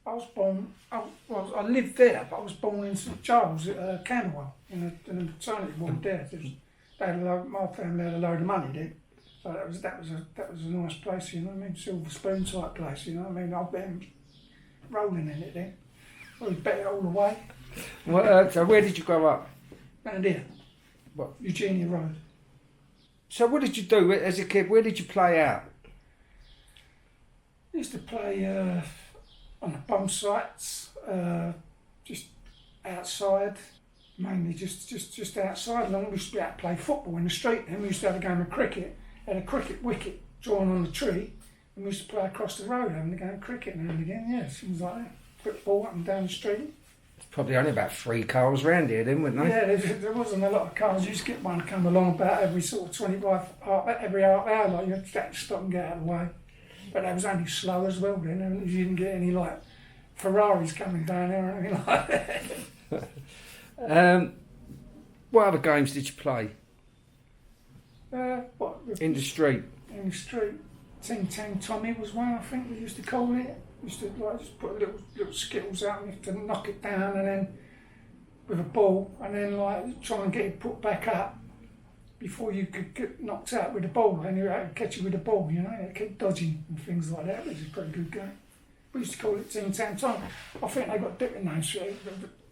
I was born, I lived there, but I was born in St Giles at Camberwell, in a maternity ward there. They had my family had a load of money there. So that was a nice place, you know what I mean? Silver spoon type place, you know what I mean? I've been rolling in it then. I was better all the way. Well, so where did you grow up? Round here. What? Eugenia Road. So what did you do as a kid? Where did you play out? I used to play on the bomb sites, just outside, mainly just outside. And we used to be able to play football in the street. Then we used to have a game of cricket. Had a cricket wicket drawn on the tree, and we used to play across the road having a game of cricket now and again. Yeah, things like that. Put the ball up and down the street. Probably only about 3 cars round here then, wasn't there? Yeah, there wasn't a lot of cars. You used to get one come along about every sort of 25, every half hour, like you had to stop and get out of the way. But they was only slow as well then. You didn't get any like Ferraris coming down there or anything like that. What other games did you play? What? In the street? In the street. Ting Tang Tommy was one, I think we used to call it. We used to like just put little skittles out and you have to knock it down and then with a ball and then like try and get it put back up before you could get knocked out with the ball and you had to catch it with the ball, you know, you keep dodging and things like that. It was a pretty good game. We used to call it Ting Tang Tommy. I think they got different names for it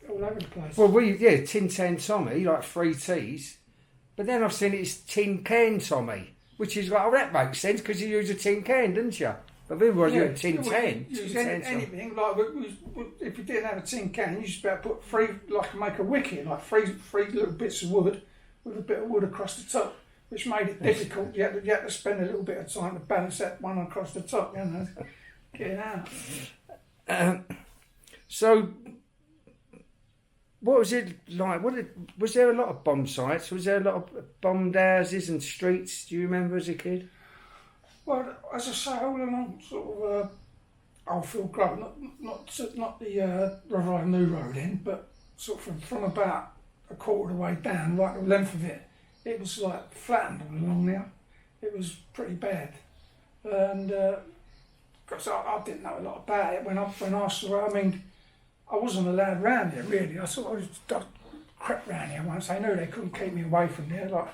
all over the place. Well, Tin Tan Tommy, like 3 T's. But then I've seen it's Tin Can Tommy, which is like, oh, that makes sense because you use a tin can, didn't you? But everyone used Tin Tan. Use anything, like if you didn't have a tin can, you just about put 3, like make a wicket, like three little bits of wood with a bit of wood across the top, which made it difficult. You had to spend a little bit of time to balance that one across the top, you know, get it out. So, what was it like? Was there a lot of bomb sites? Was there a lot of bombed houses and streets? Do you remember as a kid? Well, as I say, all along sort of Oldfield Grove, not the River New Road end, but sort of from about a quarter of the way down, right the length of it, it was like flattened all along there. It was pretty bad, and because I didn't know a lot about it when I saw it. I mean, I wasn't allowed round there really. I crept round there once. They knew they couldn't keep me away from there, like.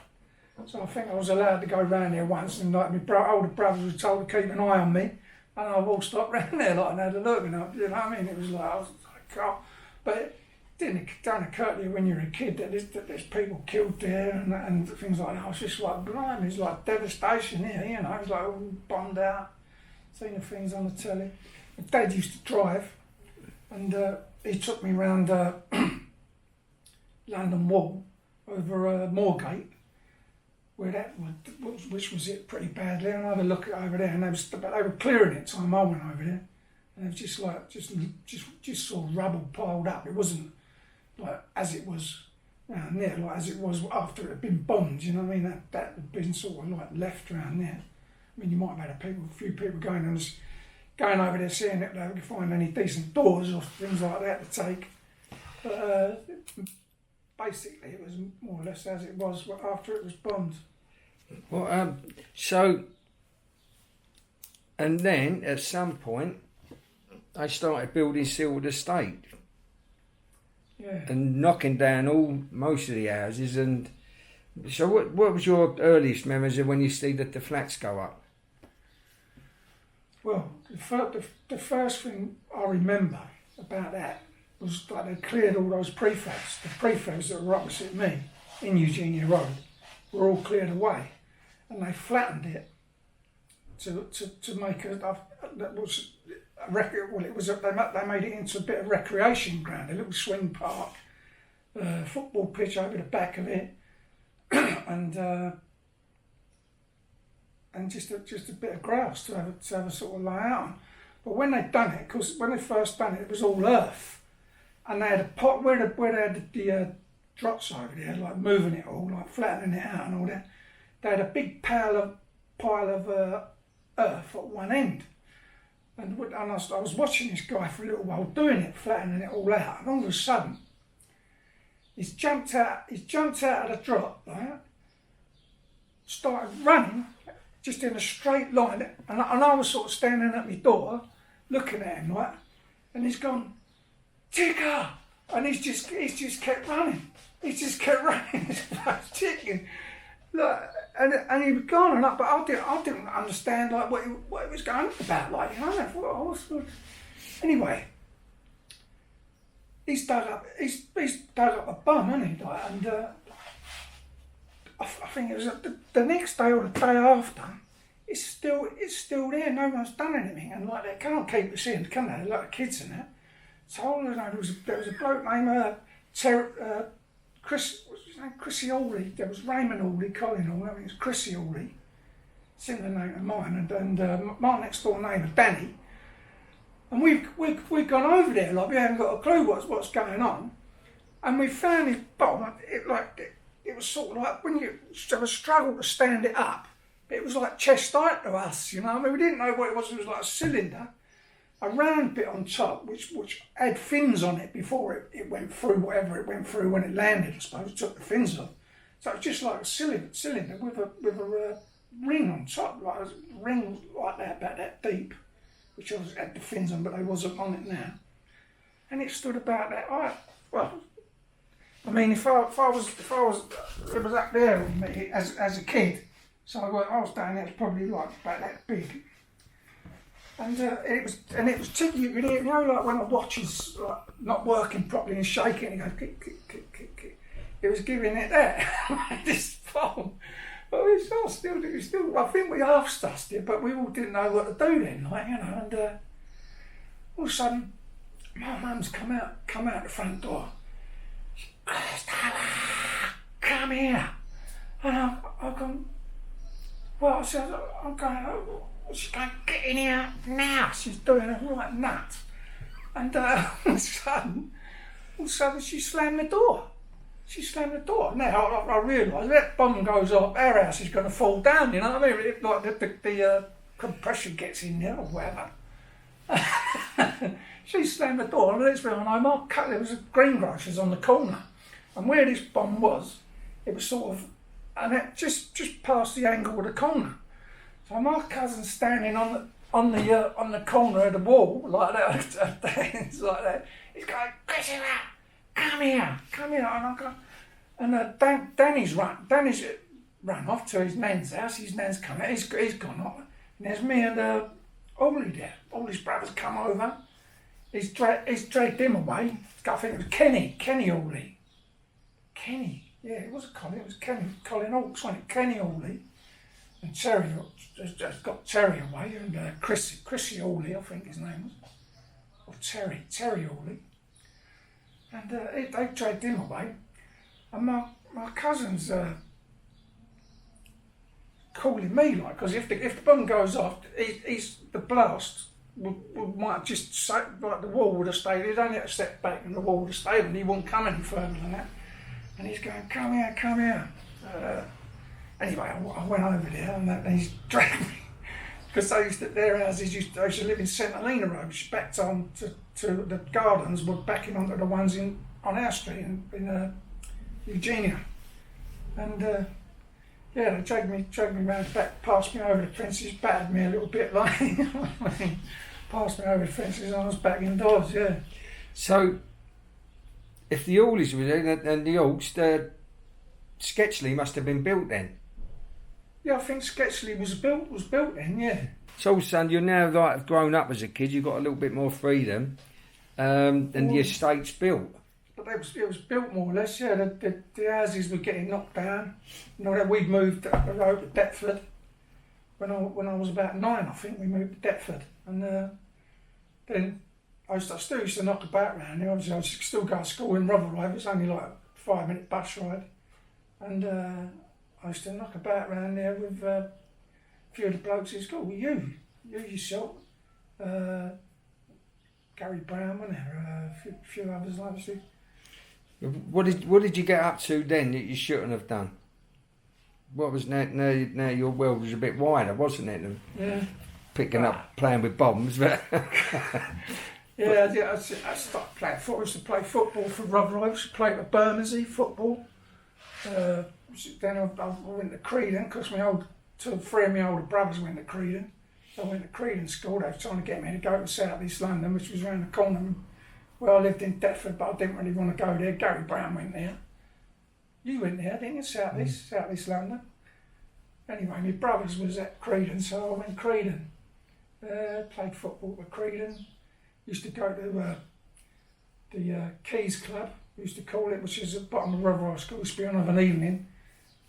So I think I was allowed to go round there once, and like my older brothers were told to keep an eye on me, and I walked up round there like and had a look, and you know what I mean. It was like I was like, oh, but it don't occur to you when you're a kid that there's people killed there and things like that. I was just like, blimey, it's like devastation here, you know. It's like all bombed out. Seen the things on the telly. My dad used to drive, and he took me round London Wall over Moorgate. Which was it pretty badly, and I had a look over there, and they were clearing it time I went over there, and it was just like just sort of rubble piled up. It wasn't like as it was around there, like as it was after it had been bombed. You know what I mean? That had been sort of like left around there. I mean, you might have had a few people going over there, seeing if they could find any decent doors or things like that to take. But basically, it was more or less as it was after it was bombed. Well, and then at some point, they started building Silwood Estate. Yeah. And knocking down most of the houses. And so, what was your earliest memories of when you see that the flats go up? Well, the first thing I remember about that was like they cleared all those prefabs. The prefabs that were opposite me in Eugenia Road were all cleared away, and they flattened it to make that was a record. Well, it was they made it into a bit of recreation ground, a little swing park, football pitch over the back of it, and just a bit of grass to have a sort of lie out on. But when they'd done it, because when they first done it, it was all earth. And they had a pot where they had the drops over there, like moving it all, like flattening it out and all that. They had a big pile of earth at one end. And I was watching this guy for a little while doing it, flattening it all out. And all of a sudden, he's jumped out of the drop, right? Started running, just in a straight line. And I was sort of standing at my door, looking at him, right? and he's gone, "Ticker!" And he's just kept running. He just kept running. This bloke's ticking. Like, and he was gone and up, but I didn't understand like what he was going on about. Like, you know, I was, anyway. He's dug up a bum, hasn't he? Like, and I think it was the next day or the day after. It's still there. No one's done anything, and like they can't keep us in, can they? Like the kids and that. So all I know there was a bloke named Chris. What's his name? Chrissy Hawley. There was Raymond Hawley, Colin Hawley. I think it was Chrissy Hawley. Similar name to mine, and my next door neighbour Danny. And we've gone over there like we haven't got a clue what's going on, and we found his bomb. It was sort of like when you have a struggle to stand it up. It was like chest height to us, you know. I mean, we didn't know what it was. It was like a cylinder, a round bit on top, which had fins on it before it went through whatever it went through when it landed. I suppose it took the fins off. So it was just like a cylinder with a ring on top, like a ring like that, about that deep, which had the fins on, but they wasn't on it now. And it stood about that height. Well, I mean, if I was, it was up there with me as a kid. So I was down there. It was probably like about that big. And it was tickling. You could hear, you know, like when a watch is like not working properly and shaking, it goes kick, kick, kick, kick, kick. It was giving it that. This phone. But it was still. I think we half sussed it, but we all didn't know what to do then, like, you know. And all of a sudden, my mum's come out the front door. Come here. And I've gone, well, I said, I'm going, oh, she's going, get in here now. She's doing a right nut. And all of a sudden she slammed the door. Now I realise that bomb goes off, our house is going to fall down, you know what I mean? If like the compression gets in there or whatever. She slammed the door, and let's be honest, there was a greengrocers on the corner. And where this bomb was, it was sort of, and it just past the angle of the corner. So my cousin's standing on the corner of the wall like that, hands like that. He's going, Christopher, come here, and I'm going, and Danny's run off to his nan's house. His nan's come out. He's gone off, and there's me and Hawley there. All his brothers come over. He's dragged him away. I think it was Kenny Hawley. Kenny, yeah, it wasn't Colin, it was Colin Hawkes, wasn't it? Kenny Hawley, and Terry just got Terry away, and Chrissy Hawley, I think his name was, or Terry Hawley, and they dragged him away, and my cousin's calling me, like, because if the bomb goes off, he's the blast might have just like the wall would have stayed. He'd only have to step back and the wall would have stayed, and he wouldn't come any further than that. And he's going, come here. Anyway, I went over there and he's dragged me. Because their houses used to live in St Helena Road, which backed on to the gardens, were backing onto the ones on our street in Eugenia. And yeah, they dragged me round the back, passed me over the fences, battered me a little bit, like, passed me over the fences, and I was back indoors, yeah. So, if the Hawleys were there and the Hawks, Sketchley must have been built then. Yeah, I think Sketchley was built then, yeah. So, son, you're now like grown up as a kid. You've got a little bit more freedom, and the estate's built. But it was built more or less, yeah. The houses were getting knocked down. You know, we'd moved up the road to Deptford when I was about 9. I think we moved to Deptford, and then I still used to knock about around there. Obviously, I still go to school in Rotherhithe. It's only like a 5-minute bus ride, and I used to knock about around there with a few of the blokes at school. You yourself, Gary Brown, wasn't there? A few others like that. What did you get up to then that you shouldn't have done? What was now your world was a bit wider, wasn't it? Yeah. Picking up, playing with bombs, but yeah, I started playing football. I used to play football for Rotherhithe. I used to play for Bermondsey football. Then I went to Creedon because 3 of my older brothers went to Creedon. So I went to Creedon School. They were trying to get me to go to South East London, which was around the corner. Well, I lived in Deptford, but I didn't really want to go there. Gary Brown went there. You went there, didn't you? South East London. Anyway, my brothers was at Creedon, so I went Creedon. Played football at Creedon. Used to go to the Keys Club, we used to call it, which is at the bottom of River High School. Used to be on of an evening.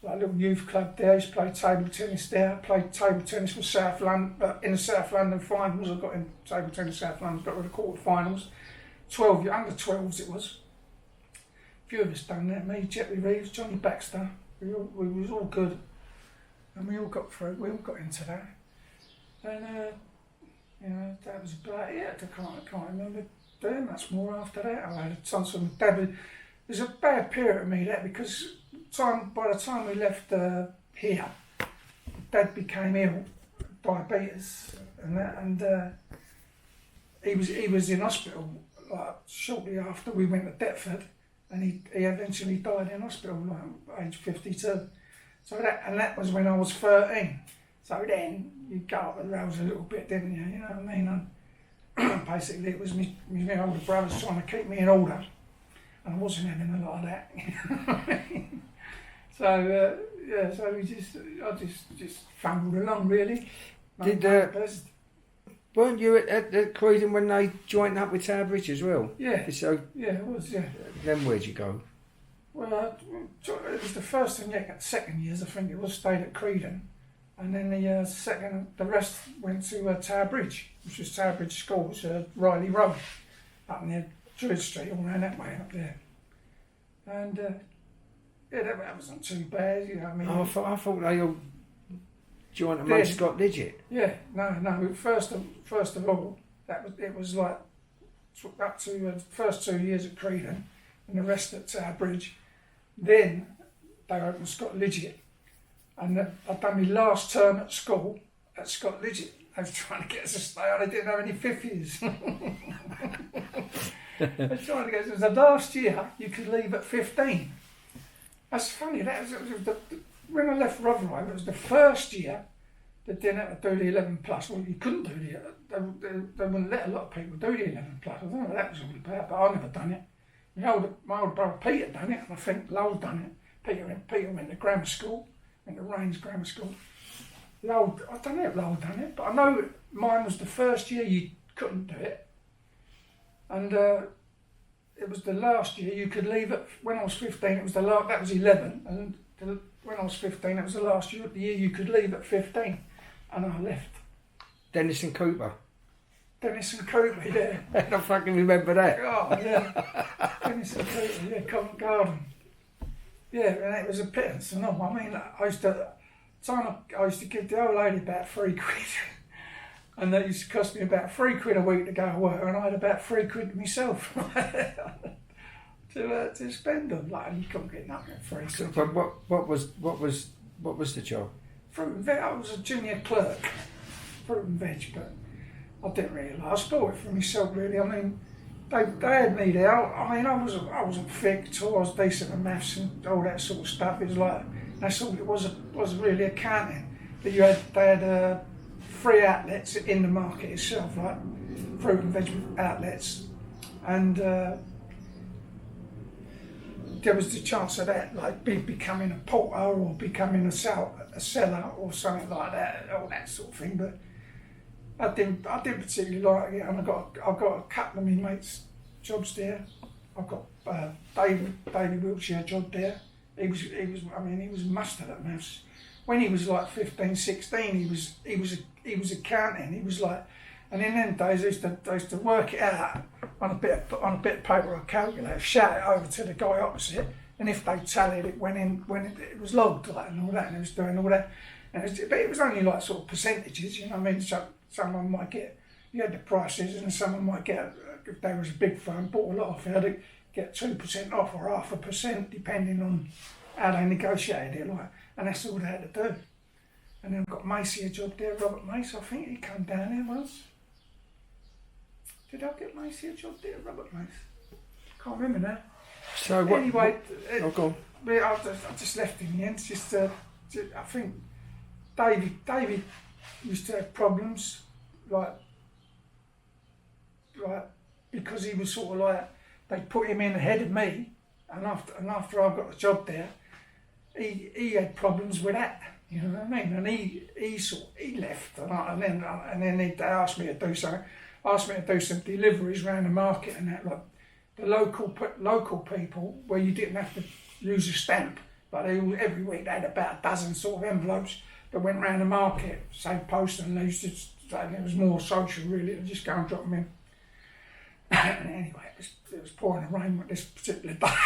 Like a little youth club there. Used to play table tennis there. Played table tennis for South London. In the South London finals, I got in table tennis South London. Got to the quarter finals. Under 12s it was. A few of us done that. Me, Jetty Reeves, Johnny Baxter. We was all good, and we all got through. We all got into that. And you know, that was about it. I can't remember doing much more after that. I had some Dad. It was a bad period of me, that, because by the time we left here, Dad became ill, diabetes, and that, and he was in hospital like shortly after we went to Deptford, and he eventually died in hospital like age 52. So that was when I was 13. So then you go up the rails a little bit, didn't you? You know what I mean? And basically, it was me older brothers trying to keep me in order, and I wasn't having a lot of that. So so I just fumbled along really. Weren't you at Croydon when they joined up with Tower Bridge as well? Yeah. So yeah, it was. Yeah. Then where'd you go? Well, it was the first and second years. I think it was stayed at Croydon, and then the rest went to Tower Bridge, which was Tower Bridge Schools, Riley Road, up near Druid Street, all around that way up there. And that wasn't too bad, you know what I mean? Oh, I thought they all joined and made Scott Digit. Yeah, no. First of all, it was like up to the first 2 years at Creedon, and the rest at Tower Bridge. Then they opened Scott Lidget, and I'd done my last term at school at Scott Lidget. They were trying to get us to stay on. They didn't have any fifth years. They were trying to get us. It was the last year you could leave at 15. That's funny. When I left Rotherham, it was the first year that didn't have to do the 11 plus. Well, you couldn't do they wouldn't let a lot of people do the 11 plus. I don't know what that was all about, but I never done it. My older brother Peter done it, and I think Lowell done it. Peter went to grammar school, went to Rains Grammar School. Lowell, I don't know if Lowell done it, but I know mine was the first year you couldn't do it, and it was the last year you could leave it. When I was 15, it was that was 11, and when I was 15, it was the last year you could leave at 15, and I left. Dennis and Cooper, yeah. I don't fucking remember that. Oh, yeah. Dennis and Cooper, yeah, Covent Garden. Yeah, and it was a pittance and all. I mean, I used to give the old lady about £3, and that used to cost me about £3 a week to go to work, and I had about £3 myself to spend on. Like, you couldn't get nothing at £3. So, but what was the job? Fruit and veg. I was a junior clerk, fruit and veg, but I didn't really like. I spoiled it for myself, really. I mean, they had me there. I mean, I wasn't thick at all. I was decent at maths and all that sort of stuff. It was like, that's all it was really accounting. But they had 3 outlets in the market itself, like fruit and veg outlets, and there was the chance of that, like becoming a porter or becoming a seller or something like that, all that sort of thing. But I didn't particularly like it, and I got a couple of my mates' jobs there. I got David Wiltshire job there. He was mustard at maths. When he was like 15, 16, he was accounting. He was like, and in them days I used to work it out on a bit of paper or a calculator, shout it over to the guy opposite, and if they tallied it when it was logged, like, and all that, and it was doing all that. But it was only like sort of percentages, you know what I mean? So someone might get, you had the prices, and someone might get, if they was a big firm, bought a lot off, they'd get 2% off or 0.5%, depending on how they negotiated it, like, and that's all they had to do. And then I've got Macy a job there, Robert Mace, I think he come down there once. Did I get Macy a job there, Robert Mace? Can't remember now. So what? Anyway, go on. I just left in the end. I think David used to have problems, like because he was sort of like, they put him in ahead of me, and after I got the job there, he had problems with that. You know what I mean? And he left, and then they asked me to do something. Asked me to do some deliveries around the market and that, like the local people, where you didn't have to use a stamp. Like every week they had about a dozen sort of envelopes that went round the market, say post, and they used to, and it was more social really, to just go and drop them in. And anyway, it was pouring rain with this particular day.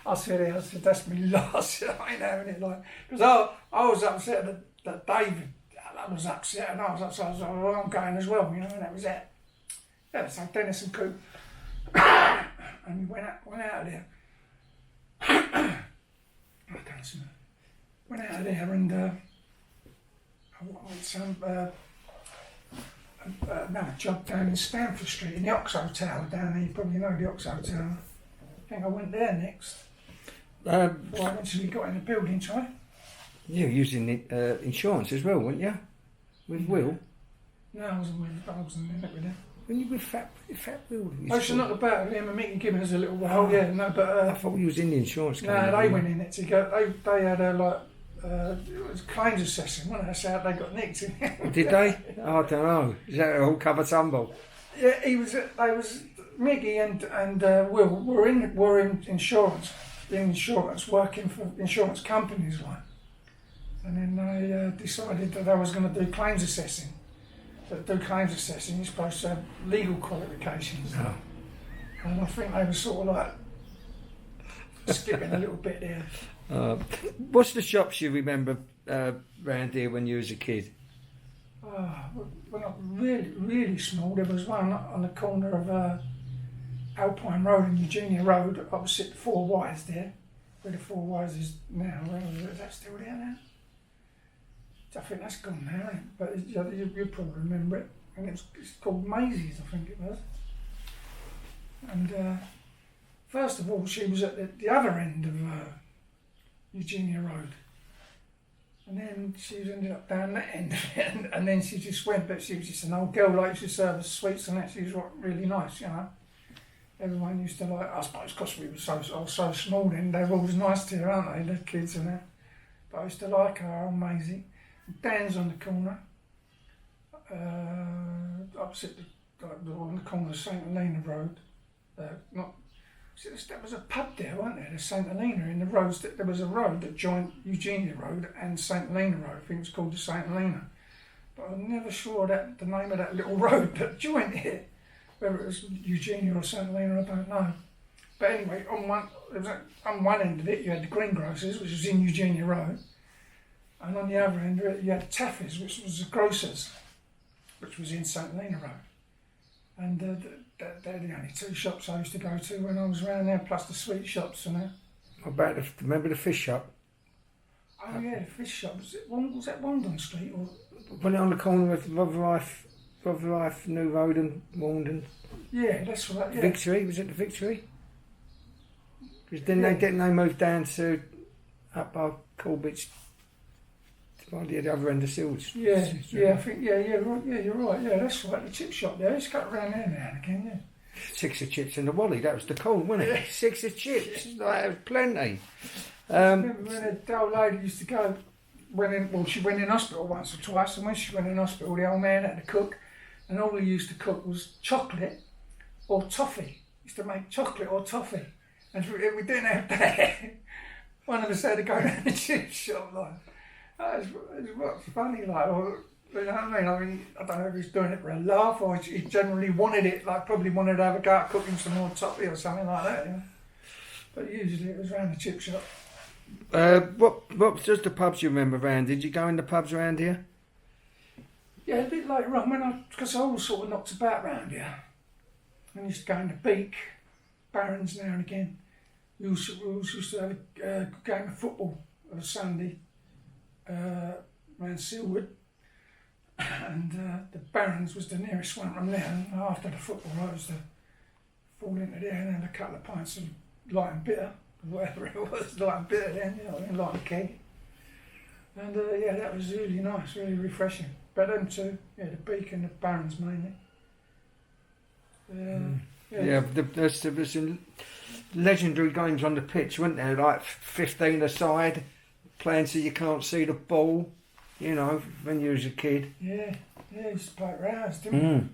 I said, that's me loss. I ain't having it, like, because I was upset that David was upset, and I was upset. I was like, well, I'm going as well, you know, and that was that. Yeah, so Dennis and Coop, and we went out of there. Went out of there and I went some another job down in Stamford Street in the Oxo Tower down there. You probably know the Oxo Tower. I think I went there next. Before I eventually got in the building, sorry. You were using the insurance as well, weren't you? With Will? No, I wasn't in it with him. When you were Fat Will? Oh, so not about him and Mickey giving us a little while, yeah, no, but... I thought you was in the insurance company. No, they went in it to go, they had a, like, it was claims assessing, wasn't it? That's how they got nicked. Did they? Oh, I don't know. Is that all cover tumble? Yeah, Mickey and Will were in insurance, working for insurance companies, like. And then they decided that I was going to do claims assessing. But to do claims assessing, you're supposed to have legal qualifications. Oh. And I think they were sort of like skipping a little bit there. What's the shops you remember round here when you was a kid? Well, not really, really small. There was one on the corner of Alpine Road and Eugenia Road, opposite the Four Wise there, where the Four Wise is now. Is that still there now? I think that's gone now, isn't it? But you probably remember it. And it's called Maisie's, I think it was. And first of all, she was at the other end of Eugenia Road. And then she ended up down that end of it, and then she just went, but she was just an old girl, like she served us sweets and that. She was really nice, you know. Everyone used to like, I suppose because we were so small then, they were always nice to her, aren't they, the kids and that. But I used to like her, old Maisie. Dan's on the corner, opposite on the corner of St Helena Road. There was a pub there, wasn't there? The St Helena in the roads. There was a road that joined Eugenia Road and St Helena Road. I think it was called the St Helena. But I'm never sure that the name of that little road that joined it, whether it was Eugenia or St Helena, I don't know. But anyway, on one end of it, you had the greengrocers, which was in Eugenia Road. And on the other end, you had Taffy's, which was the grocers, which was in St Helena Road. And they're the only two shops I used to go to when I was around there, plus the sweet shops and that. What about remember the fish shop? Oh yeah, the fish shop. Was that Wandon Street? Or? Wasn't it on the corner of Rotherhithe, New Road and Wandon? Yeah, that's right, yeah. Victory, was it the Victory? Because didn't they move down to up by Corbett, the other end of Silwood? Yeah, I think, you're right, yeah, that's right, the chip shop there, it's cut around there now and again, yeah. 6 of chips in the Wally, that was the call, wasn't it? Yeah. 6 of chips, like, that was plenty. I remember when the old lady used to go, she went in hospital once or twice, and when she went in hospital, the old man had to cook, and all he used to cook was chocolate or toffee. He used to make chocolate or toffee, and if we didn't have that, one of us had to go down the chip shop, like. It was funny, like, or, you know what I mean? I don't know if he's doing it for a laugh or he generally wanted it, like probably wanted to have a go at cooking some more toffee or something like that, you know. But usually it was around the chip shop. What was just the pubs you remember around? Did you go in the pubs around here? Yeah, a bit later on, because I was sort of knocked about around here. I used to go in the Beak, Barons now and again. We used to have a game of football on a Sunday. Around Silwood, and the Barons was the nearest one from there. And after the football, I used to fall into there and have a couple of pints of light and bitter, whatever it was, light and bitter then, you know, light and keg. And yeah, that was really nice, really refreshing. But them two, yeah, the Beak and the Barons mainly. Yeah, there's some legendary games on the pitch, weren't there? Like 15 a side, playing so you can't see the ball. You know, when you was a kid. Yeah, used to play it roused, didn't we?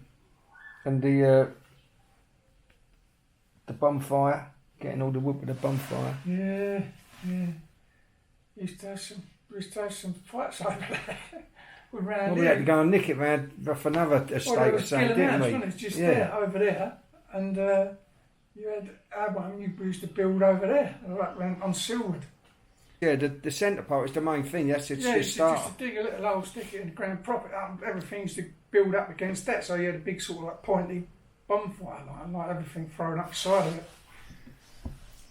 And the bonfire, getting all the wood with the bonfire. Yeah. Used to have some fights over there. We had to go and nick it round off another estate or something, didn't we? It's just there, over there. And you had our one you used to build over there, like on Silwood. Yeah, the centre part is the main thing. That's it. Just to dig a little hole, stick it in the ground, prop it up, everything's to build up against that. So you had a big sort of like pointy bonfire line, like everything thrown up the side of it.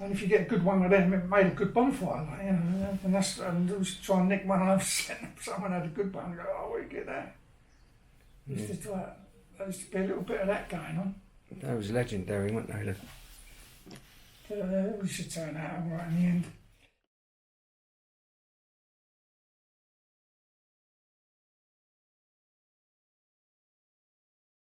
And if you get a good one of them, it made a good bonfire, like, you know. And we used to try and nick one of them. Someone had a good one, and go, oh, where you get that? There used to be a little bit of that going on. That was legendary, weren't they? We should turn out all right in the end.